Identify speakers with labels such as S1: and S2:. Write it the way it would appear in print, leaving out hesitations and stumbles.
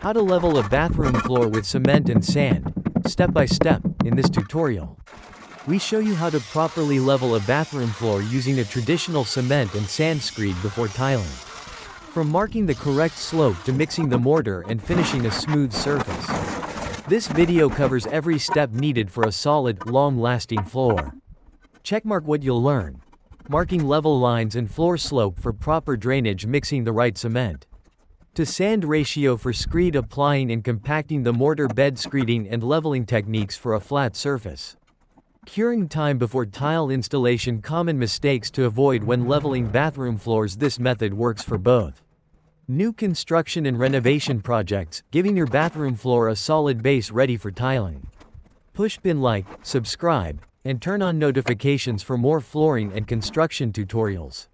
S1: How to level a bathroom floor with cement and sand, step by step, in this tutorial. We show you how to properly level a bathroom floor using a traditional cement and sand screed before tiling. From marking the correct slope to mixing the mortar and finishing a smooth surface. This video covers every step needed for a solid, long-lasting floor. Checkmark what you'll learn. Marking level lines and floor slope for proper drainage, mixing the right cement to sand ratio for screed, applying and compacting the mortar, bed screeding and leveling techniques for a flat surface. Curing time before tile installation, common mistakes to avoid when leveling bathroom floors. This method works for both new construction and renovation projects, giving your bathroom floor a solid base ready for tiling. Push pin like, subscribe, and turn on notifications for more flooring and construction tutorials.